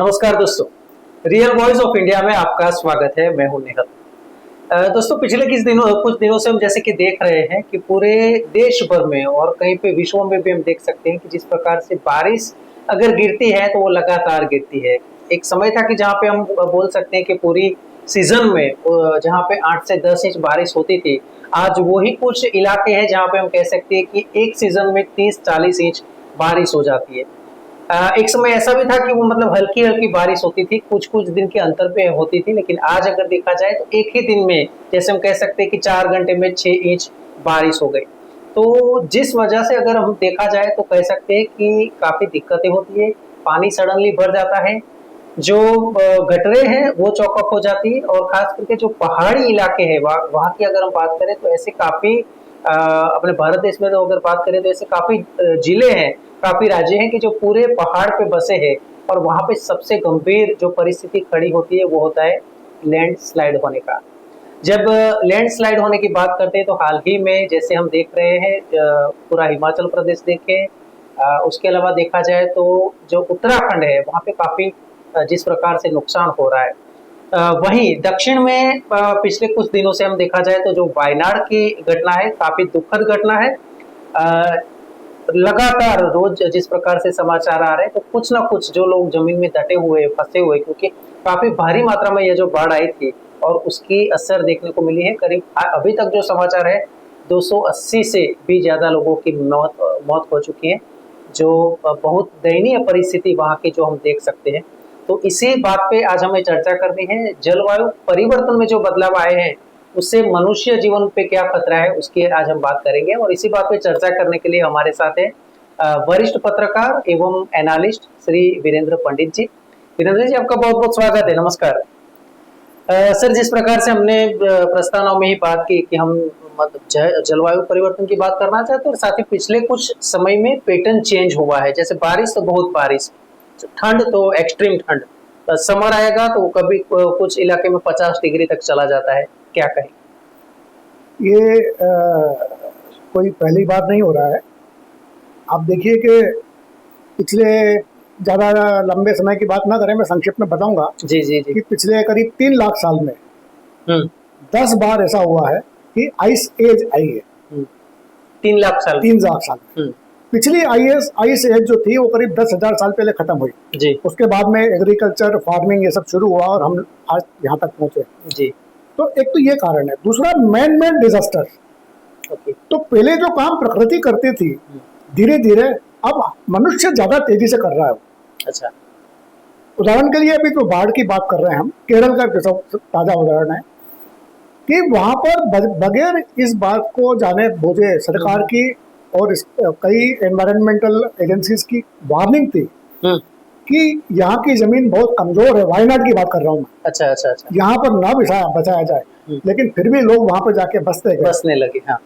नमस्कार दोस्तों, real voice of India में आपका स्वागत है। मैं हूं निखिल। दोस्तों, पिछले कुछ दिनों से हम जैसे कि देख रहे हैं कि पूरे देश भर में और कहीं पे विश्व में भी हम देख सकते हैं कि जिस प्रकार से बारिश अगर गिरती है तो वो लगातार गिरती है। एक समय था कि जहाँ पे हम बोल सकते हैं कि पूरी सीजन में जहाँ पे 8 से 10 इंच बारिश होती थी, आज वही कुछ इलाके हैं जहाँ पे हम कह सकते हैं कि एक सीजन में 30-40 इंच बारिश हो जाती है। एक समय ऐसा भी था कि वो मतलब हल्की-हल्की बारिश होती थी, कुछ-कुछ दिन के अंतर पे होती थी, लेकिन आज अगर देखा जाए तो एक ही दिन में जैसे हम कह सकते हैं कि 4 घंटे में 6 इंच बारिश हो गई। तो जिस वजह से अगर हम देखा जाए तो कह सकते हैं कि काफ़ी दिक्कतें होती है, पानी सडनली भर जाता है, जो गटरें हैं वो चौक अप हो जाती है और ख़ास करके जो पहाड़ी इलाके हैं वहाँ की अगर हम बात करें तो ऐसे काफ़ी अपने भारत देश में तो अगर बात करें तो ऐसे काफ़ी जिले हैं, काफ़ी राज्य हैं कि जो पूरे पहाड़ पे बसे हैं और वहाँ पे सबसे गंभीर जो परिस्थिति खड़ी होती है वो होता है लैंडस्लाइड होने का। जब लैंडस्लाइड होने की बात करते हैं तो हाल ही में जैसे हम देख रहे हैं पूरा हिमाचल प्रदेश देखें, उसके अलावा देखा जाए तो जो उत्तराखंड है वहाँ पे काफ़ी जिस प्रकार से नुकसान हो रहा है। वहीं दक्षिण में पिछले कुछ दिनों से हम देखा जाए तो जो वायनाड की घटना है काफ़ी दुखद घटना है। लगातार रोज जिस प्रकार से समाचार आ रहे हैं तो कुछ ना कुछ जो लोग जमीन में दटे हुए फंसे हुए, क्योंकि काफी भारी मात्रा में ये जो बाढ़ आई थी और उसकी असर देखने को मिली है। करीब अभी तक जो समाचार है 280 से भी ज्यादा लोगों की मौत हो चुकी है, जो बहुत दयनीय परिस्थिति वहाँ की जो हम देख सकते हैं। तो इसी बात पे आज हमें चर्चा करनी है। जलवायु परिवर्तन में जो बदलाव आए हैं उससे मनुष्य जीवन पे क्या खतरा है उसकी आज हम बात करेंगे और इसी बात पे चर्चा करने के लिए हमारे साथ है वरिष्ठ पत्रकार एवं एनालिस्ट श्री वीरेंद्र पंडित जी। वीरेंद्र जी, आपका बहुत बहुत स्वागत है। नमस्कार। सर, जिस प्रकार से हमने प्रस्तावना में ही बात की कि हम मतलब जलवायु परिवर्तन की बात करना चाहते हैं और साथ ही पिछले कुछ समय में पैटर्न चेंज हुआ है। जैसे बारिश तो बहुत बारिश, ठंड तो एक्सट्रीम ठंड, समर आएगा तो कभी कुछ इलाके में 50 डिग्री तक चला जाता है। क्या कहें? ये कोई पहली बार नहीं हो रहा है। आप देखिए कि पिछले ज़्यादा लंबे समय की बात ना करें, मैं संक्षिप्त में बताऊंगा जी जी जी। कि पिछले करीब 3 लाख साल में 10 बार ऐसा हुआ है कि आइस एज आई है। 3 लाख साल 3 लाख साल पिछली आइस एज जो थी वो करीब 10,000 साल पहले खत्म हुई जी। उसके बाद में एग्रीकल्चर, फार्मिंग ये सब शुरू हुआ और हम आज यहाँ तक पहुंचे जी। तो एक तो ये कारण है। दूसरा, मैन मेड डिजास्टर। तो पहले जो काम प्रकृति करती थी धीरे धीरे अब मनुष्य ज्यादा तेजी से कर रहा है। अच्छा। उदाहरण के लिए अभी तो बाढ़ की बात कर रहे हैं हम, केरल का ताजा उदाहरण है कि वहां पर बगैर इस बात को जाने बुझे सरकार की और कई एनवायरमेंटल एजेंसीज की वार्निंग थी कि यहाँ की जमीन बहुत कमजोर है। वायनाड की बात कर रहा हूँ मैं। अच्छा अच्छा अच्छा। यहाँ पर ना बचाया जाए, लेकिन फिर भी लोग वहां पर जाके बसने लगे। हाँ।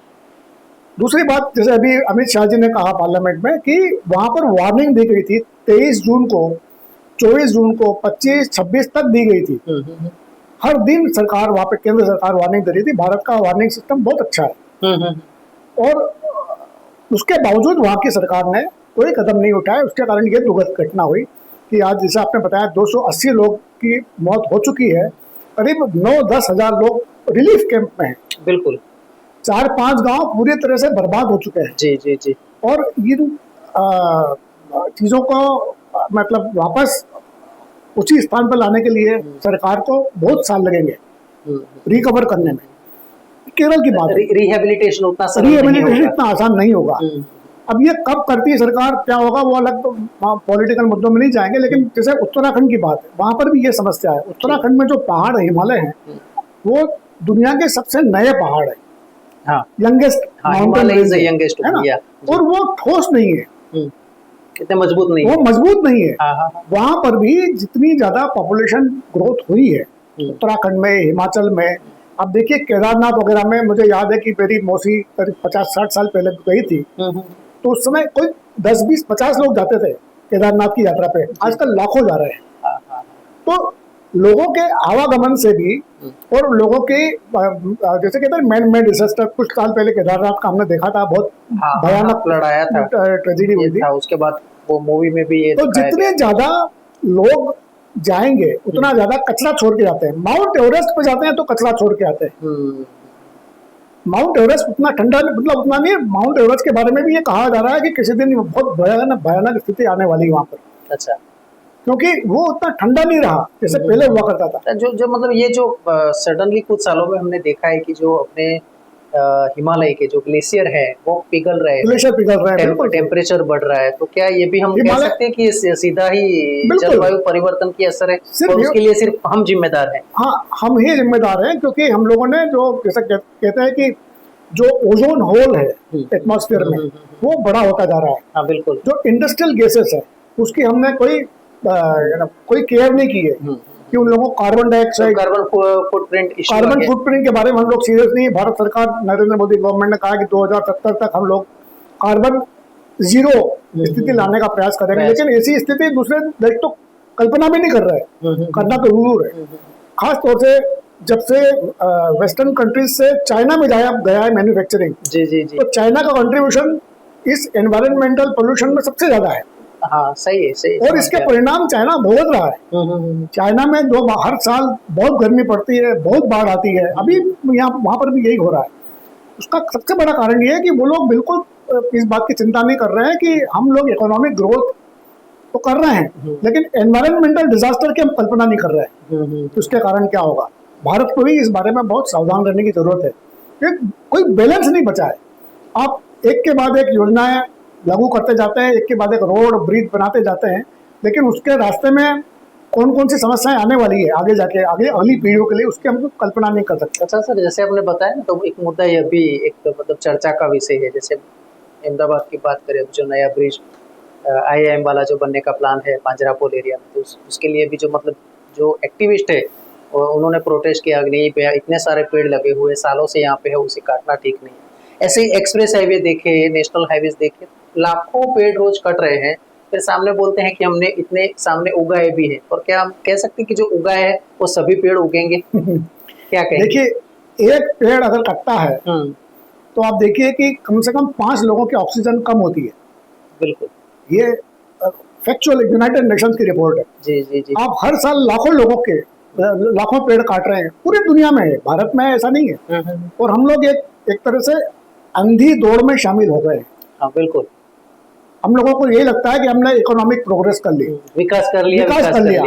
दूसरी बात, जैसे अभी अमित शाह जी ने कहा पार्लियामेंट में कि वहां पर वार्निंग दी गई थी 23 जून को, 24 जून को, 25, 26 तक दी गई थी। हर दिन सरकार वहां पे, केंद्र सरकार वार्निंग दे रही थी। भारत का वार्निंग सिस्टम बहुत अच्छा है और उसके बावजूद वहां की सरकार ने कोई कदम नहीं उठाया। उसके कारण ये दुखद घटना हुई कि आज जैसे आपने बताया 280 लोग की मौत हो चुकी है। करीब 9-10 हजार लोग रिलीफ कैंप में हैं। बिल्कुल। 4-5 गांव पूरी तरह से बर्बाद हो चुके हैं। जी जी जी। और इन चीजों को मतलब वापस उसी स्थान पर लाने के लिए सरकार को बहुत साल लगेंगे रिकवर करने में। केरल की बात, रिहेबिलिटेशन इतना आसान नहीं होगा। अब ये कब करती है सरकार, क्या होगा वो अलग, तो पॉलिटिकल मुद्दों में नहीं जाएंगे। लेकिन जैसे उत्तराखंड की बात है, वहां पर भी ये समस्या है। उत्तराखंड में जो पहाड़ है, हिमालय है, वो दुनिया के सबसे नए पहाड़ है। हाँ। यंगेस्ट माउंटेन रेंज है ना, और वो ठोस नहीं है, इतने मजबूत नहीं, वो मजबूत नहीं है। वहां पर भी जितनी ज्यादा पॉपुलेशन ग्रोथ हुई है उत्तराखंड में, हिमाचल में, अब देखिए केदारनाथ वगैरह में, मुझे याद है कि मेरी मौसी करीब 50-60 साल पहले गई थी तो उस समय कोई 10-20-50 लोग जाते थे केदारनाथ की यात्रा पे। आजकल लाखों जा रहे हैं। तो लोगों के आवागमन से भी और लोगों के जैसे कहते हैं मैन मेड डिजास्टर, कुछ साल पहले केदारनाथ का हमने देखा था, बहुत भयानक लड़ाया था, ट्रेजेडी हुई थी। उसके बाद वो मूवी में भी ये तो जितने ज्यादा लोग जाएंगे उतना ज्यादा कचरा छोड़ के जाते हैं। माउंट एवरेस्ट पे जाते हैं तो कचरा छोड़ के आते हैं। माउंट एवरेस्ट उतना ठंडा मतलब उतना नहीं है। माउंट एवरेस्ट के बारे में भी ये कहा जा रहा है कि किसी दिन बहुत भयानक स्थिति आने वाली है वहां पर। अच्छा, क्योंकि वो उतना ठंडा नहीं रहा जैसे पहले हुआ करता था। जो मतलब ये जो सडनली कुछ सालों में हमने देखा है कि जो अपने हिमालय के जो ग्लेशियर है वो पिघल रहे हैं, ग्लेशियर पिघल रहे हैं, टेम्परेचर बढ़ रहा है, तो क्या ये भी हम कह सकते हैं कि सीधा ही जलवायु परिवर्तन की असर है और उसके लिए सिर्फ हम जिम्मेदार हैं? हाँ, हम ही जिम्मेदार हैं, क्योंकि हम लोगों ने जो जैसे कहते हैं कि जो ओजोन होल है एटमॉस्फेयर में वो बड़ा होता जा रहा है। हाँ बिल्कुल। जो इंडस्ट्रियल गैसेस है उसकी हमने कोई केयर नहीं की है कि उन लोगों को कार्बन डाइऑक्साइड, कार्बन फुटप्रिंट के बारे में हम लोग सीरियस नहीं है। भारत सरकार, नरेंद्र मोदी गवर्नमेंट ने कहा कि 2070 तक हम लोग कार्बन जीरो स्थिति लाने का प्रयास करेंगे, लेकिन ऐसी स्थिति दूसरे देश तो कल्पना भी नहीं कर रहे हैं, करना तो जरूर है। खास तौर से जब से वेस्टर्न कंट्रीज से चाइना में गया है मैन्युफैक्चरिंग, जी, तो चाइना का कंट्रीब्यूशन इस एनवायरमेंटल पोल्यूशन में सबसे ज्यादा है। हाँ, सही है। और इसके परिणाम चाइना भुगत रहा है। चाइना में हर साल बहुत गर्मी पड़ती है, बहुत बाढ़ आती है। अभी वहां पर भी यही हो रहा है। उसका सबसे बड़ा कारण ये है कि वो लोग बिल्कुल इस बात की चिंता नहीं कर रहे हैं कि हम लोग इकोनॉमिक ग्रोथ तो कर रहे हैं, लेकिन एनवायरमेंटल डिजास्टर की हम कल्पना नहीं कर रहे हैं। तो उसके कारण क्या होगा? भारत को भी इस बारे में बहुत सावधान रहने की जरूरत है। कोई बैलेंस नहीं बचा है। आप एक के बाद एक योजनाएं लागू करते जाते हैं, एक के बाद एक रोड ब्रिज बनाते जाते हैं, लेकिन उसके रास्ते में कौन कौन सी समस्याएं आने वाली है आगे जाके, आगे अगली पीढ़ियों के लिए, उसकी हम कल्पना नहीं कर सकते। अच्छा सर, जैसे आपने बताया ना, तो एक मुद्दा ये भी एक मतलब चर्चा का विषय है। जैसे अहमदाबाद की बात करें, जो नया ब्रिज IIM वाला जो बनने का प्लान है पांजरापोल एरिया में, तो उसके लिए भी जो मतलब जो एक्टिविस्ट है उन्होंने प्रोटेस्ट किया, नहीं पे इतने सारे पेड़ लगे हुए सालों से यहाँ पे है, उसे काटना ठीक नहीं है। ऐसे ही एक्सप्रेस हाईवे देखे, नेशनल हाईवेज देखे, लाखों पेड़ रोज कट रहे हैं, फिर सामने बोलते हैं कि हमने इतने सामने उगाए भी हैं। और क्या हम कह सकते हैं कि जो उगाए हैं वो सभी पेड़ उगेंगे? क्या कहेंगे? देखिए, एक पेड़ अगर कटता है तो आप देखिए कि कम से कम 5 लोगों की ऑक्सीजन कम होती है। बिल्कुल, ये फैक्चुअल यूनाइटेड नेशंस की रिपोर्ट है। जी। आप हर साल लाखों पेड़ काट रहे हैं, पूरी दुनिया में है, भारत में ऐसा नहीं है। और हम लोग एक तरह से अंधी दौड़ में शामिल हो गए। हाँ बिल्कुल। हम लोगों को यही लगता है कि हमने इकोनॉमिक प्रोग्रेस कर ली, विकास कर लिया,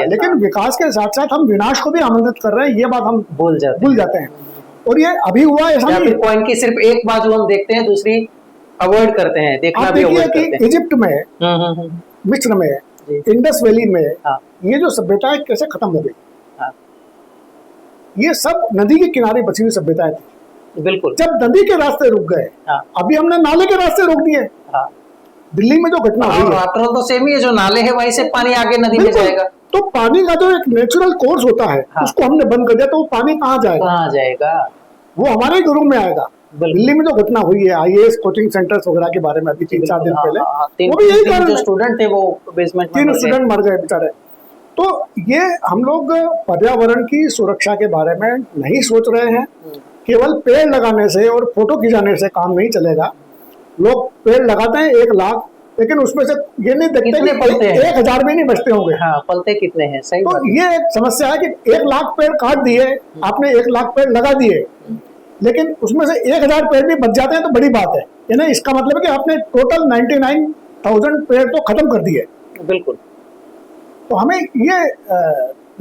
लेकिन विकास के साथ साथ हम विनाश को भी आमंत्रित कर रहे हैं, ये बात हम भूल जाते हैं। और ये अभी हुआ ऐसा नहीं है। कॉइन की सिर्फ एक बाजू हम देखते हैं, दूसरी अवॉइड करते हैं, देखना भी अवॉइड करते हैं। इजिप्ट में, मिस्र में, इंडस वैली में ये जो सभ्यताएं कैसे खत्म हो गई, ये सब नदी के किनारे बची हुई सभ्यताएं थी। बिल्कुल। जब नदी के रास्ते रुक गए, अभी हमने नाले के रास्ते रोक दिए। दिल्ली में जो घटना हुई है, तो सेम ही है, जो नाले है वहीं से पानी आगे नदी में जाएगा। तो पानी का जो एक नेचुरल कोर्स होता है, उसको हमने बंद कर दिया, तो वो पानी कहाँ जाएगा? वो हमारे ही में आएगा। दिल्ली में जो घटना हुई है IAS कोचिंग सेंटर्स वगैरह के बारे में अभी 3-4 दिन पहले, वो भी यही कारण है। स्टूडेंट थे, वो बेसमेंट में 3 स्टूडेंट मर गए बेचारे। तो ये हम लोग पर्यावरण की सुरक्षा के बारे में नहीं सोच रहे हैं। केवल पेड़ लगाने से और फोटो खिंचाने से काम नहीं चलेगा। लोग पेड़ लगाते हैं 1 लाख, लेकिन उसमें से ये नहीं देखते कि 1000 भी नहीं बचते होंगे। पलते कितने हैं? सही। तो ये एक समस्या है कि 1 लाख पेड़ काट दिए आपने, 1 लाख पेड़ लगा दिए, लेकिन उसमें से 1000 पेड़ भी बच जाते हैं तो बड़ी बात है। यानी इसका मतलब है कि आपने टोटल 99,000 पेड़ तो खत्म कर दिए। बिल्कुल। तो हमें ये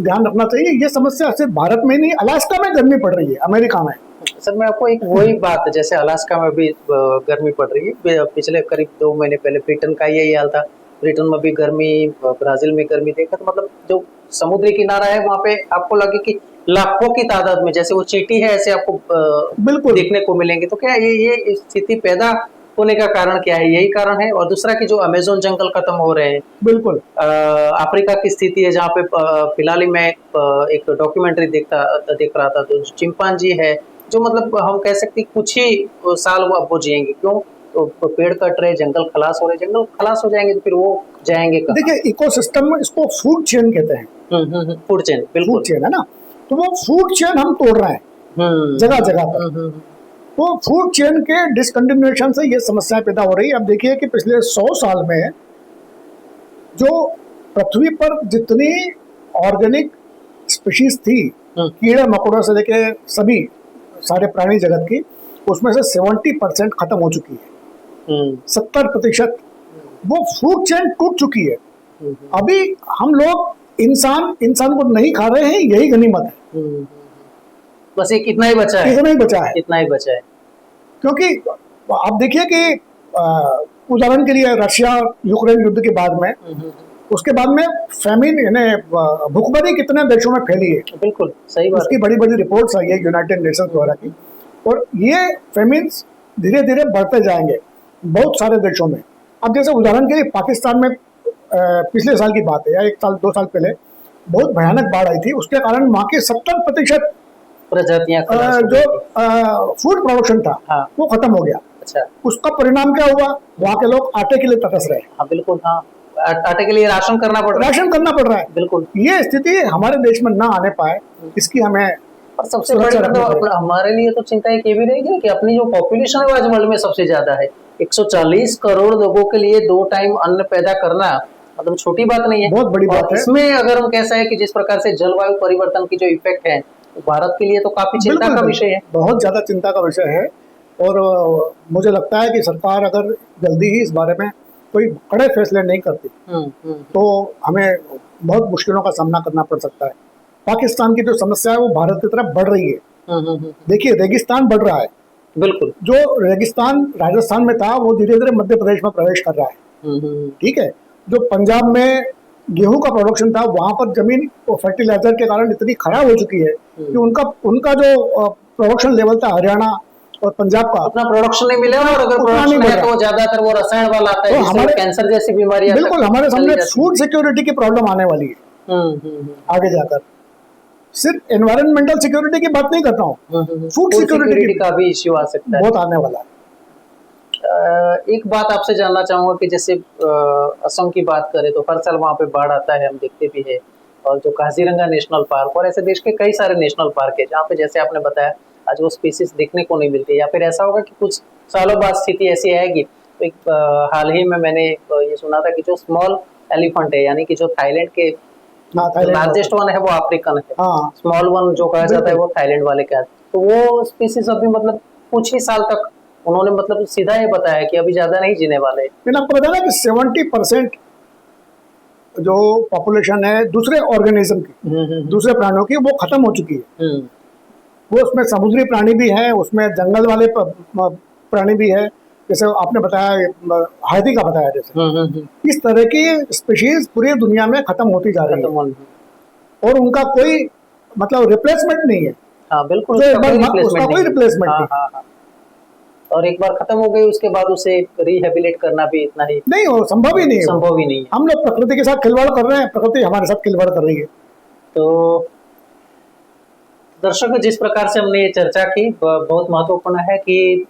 ध्यान रखना चाहिए। ये समस्या सिर्फ भारत में नहीं, अलास्का में गर्मी पड़ रही है, अमेरिका में। सर, मैं आपको एक वही बात, जैसे अलास्का में भी गर्मी पड़ रही है, पिछले करीब 2 महीने पहले ब्रिटेन का यही हाल था। ब्रिटेन में भी गर्मी, ब्राजील में गर्मी देखा, तो मतलब जो समुद्री किनारा है वहाँ पे आपको लगे कि लाखों की तादाद में जैसे वो चींटी है, ऐसे आपको बिल्कुल देखने को मिलेंगे। तो क्या ये स्थिति पैदा होने का कारण क्या है? यही कारण है। और दूसरा कि जो अमेज़न जंगल खत्म हो रहे हैं, बिल्कुल अफ्रीका की स्थिति है, जहाँ पे फिलहाल ही मैं एक डॉक्यूमेंट्री देख रहा था, तो चिंपांजी है, जो मतलब हम कह सकते कुछ ही साल वो जिएंगे। क्यों? तो पेड़ कट रहे, जंगल खलास हो रहे, जंगल खलास हो जाएंगे तो फिर वो जाएंगे कहाँ? देखिए, इकोसिस्टम में इसको फूड चेन कहते हैं। फूड चेन, बिल्कुल, फूड चेन है ना। तो वो फूड चेन हम तोड़ रहे हैं जगह जगह पर। तो फूड चेन के डिसकंटिन्यूएशन से ये समस्याएं पैदा हो रही है। अब देखिए कि पिछले 100 साल में जो पृथ्वी पर जितनी ऑर्गेनिक स्पीशीज थी, कीड़े मकोड़ों से लेके सभी सारे प्राणी जगत की, उसमें से 70% खत्म हो चुकी है। 70% वो फूड चेन टूट चुकी है। अभी हम लोग इंसान को नहीं खा रहे हैं, यही गनीमत है। बस एक इतना ही बचा है, इतना ही बचा है, इतना ही बचा है। क्योंकि आप देखिए कि उदाहरण के लिए रशिया यूक्रेन युद्ध के बाद में, उसके बाद में फैमिन यानी भूखमरी कितने देशों में फैली है। बिल्कुल सही बात। उसकी बड़ी बड़ी रिपोर्ट्स आई है यूनाइटेड नेशंस द्वारा की, और ये फेमिन्स धीरे धीरे बढ़ते जाएंगे बहुत सारे देशों में। अब जैसे उदाहरण के लिए पाकिस्तान में पिछले साल की बात है या 1 साल 2 साल पहले बहुत भयानक बाढ़ आई थी, उसके कारण वहाँ के 70% प्रजातियां जो फूड प्रोडक्शन था, हाँ, वो खत्म हो गया। अच्छा, उसका परिणाम क्या हुआ? वहाँ के लोग आटे के लिए तरस रहे। हाँ बिल्कुल, हाँ, आटे के लिए राशन करना पड़ रहा है। राशन करना पड़ रहा है। बिल्कुल, ये स्थिति हमारे देश में ना आने पाए, इसकी हमें और सबसे बड़ी तो हमारे लिए तो चिंता एक ये भी रहेगी कि अपनी जो पॉपुलेशन है वो आज वर्ल्ड में सबसे ज्यादा है। 140 करोड़ लोगों के लिए 2 टाइम अन्न पैदा करना मतलब छोटी बात नहीं है, बहुत बड़ी बात है। इसमें अगर हम कैसा है कि जिस प्रकार से जलवायु परिवर्तन की जो इफेक्ट है, भारत के लिए तो काफी चिंता का विषय है, बहुत ज्यादा चिंता का विषय है। और मुझे लगता है कि सरकार अगर जल्दी ही इस बारे में कोई कड़े फैसले नहीं करती तो हमें बहुत मुश्किलों का सामना करना पड़ सकता है। पाकिस्तान की जो समस्या है वो भारत की तरफ बढ़ रही है। देखिए, रेगिस्तान बढ़ रहा है। बिल्कुल, जो रेगिस्तान राजस्थान में था वो धीरे धीरे मध्य प्रदेश में प्रवेश कर रहा है। ठीक है, जो पंजाब में गेहूं का प्रोडक्शन था, वहां पर जमीन फर्टिलाइजर के कारण इतनी खराब हो चुकी है कि उनका जो प्रोडक्शन लेवल था हरियाणा और पंजाब का, उतना प्रोडक्शन नहीं मिलेगा, और अगर प्रोडक्शन है तो ज्यादातर वो रसायन वाला आता है, जिससे कैंसर जैसी बीमारियां बिल्कुल हमारे सामने फूड सिक्योरिटी की प्रॉब्लम आने वाली है आगे जाकर। सिर्फ एनवायरमेंटल सिक्योरिटी की बात नहीं करता हूँ, फूड सिक्योरिटी का भी इश्यू आ सकता है, बहुत आने वाला है। एक बात आपसे जानना चाहूंगा कि जैसे असम की बात करें तो हर साल वहाँ पे बाढ़ आता है, हम देखते भी है, और जो काजीरंगा नेशनल पार्क और ऐसे देश के कई सारे नेशनल पार्क है जहाँ पे जैसे आपने बताया आज वो स्पीसीज देखने को नहीं मिलती, या फिर ऐसा होगा कि कुछ सालों बाद स्थिति ऐसी आएगी। तो एक हाल ही में मैंने ये सुना था कि जो स्मॉल एलिफेंट है, यानी कि जो थाईलैंड के लार्जेस्ट वन है वो अफ्रीकन है, स्मॉल वन जो कहा जाता है वो थाईलैंड वाले का, तो वो स्पीसीज अभी मतलब कुछ ही साल तक उन्होंने मतलब सीधा ये बताया कि अभी ज्यादा नहीं जीने वाले। मैंने आपको बताया कि 70% जो पॉपुलेशन है दूसरे ऑर्गेनिज्म की, दूसरे प्राणियों की, वो खत्म हो चुकी है। वो उसमें समुद्री प्राणी भी हैं, उसमें जंगल वाले प्राणी भी है, जैसे आपने बताया हाथी का बताया, जैसे इस तरह की स्पीशीज पूरी दुनिया में खत्म होती जा रही है और उनका कोई मतलब रिप्लेसमेंट नहीं है। हाँ बिल्कुल, उसका कोई रिप्लेसमेंट नहीं। और एक बार खत्म हो गई उसके बाद उसे रिहेबिलिट करना भी इतना ही नहीं हो, संभव ही नहीं है, संभव ही नहीं है। हम लोग प्रकृति के साथ खिलवाड़ कर रहे हैं, प्रकृति हमारे साथ खिलवाड़ कर रही है। तो दर्शकों, जिस प्रकार से हमने ये चर्चा की बहुत महत्वपूर्ण है कि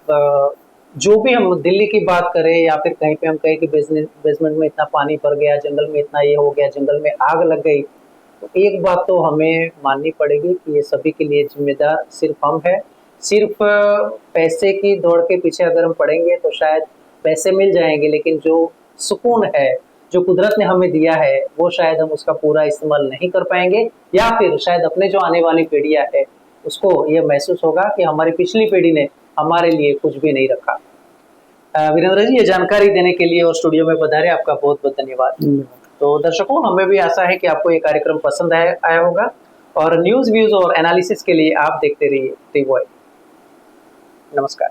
जो भी हम दिल्ली की बात करें या फिर कहीं पे हम कहें कि बेसमेंट में इतना पानी भर गया, जंगल में इतना ये हो गया, जंगल में आग लग गई, तो एक बात तो हमें माननी पड़ेगी कि ये सभी के लिए जिम्मेदार सिर्फ हम है। सिर्फ पैसे की दौड़ के पीछे अगर हम पड़ेंगे तो शायद पैसे मिल जाएंगे, लेकिन जो सुकून है जो कुदरत ने हमें दिया है वो शायद हम उसका पूरा इस्तेमाल नहीं कर पाएंगे, या फिर शायद अपने जो आने वाली पीढ़ियां है उसको ये महसूस होगा कि हमारी पिछली पीढ़ी ने हमारे लिए कुछ भी नहीं रखा। वीरेंद्र जी, ये जानकारी देने के लिए और स्टूडियो में पधारे, आपका बहुत बहुत धन्यवाद। तो दर्शकों, हमें भी आशा है कि आपको ये कार्यक्रम पसंद आया होगा, और न्यूज व्यूज और एनालिसिस के लिए आप देखते रहिए टी वॉइस। नमस्कार।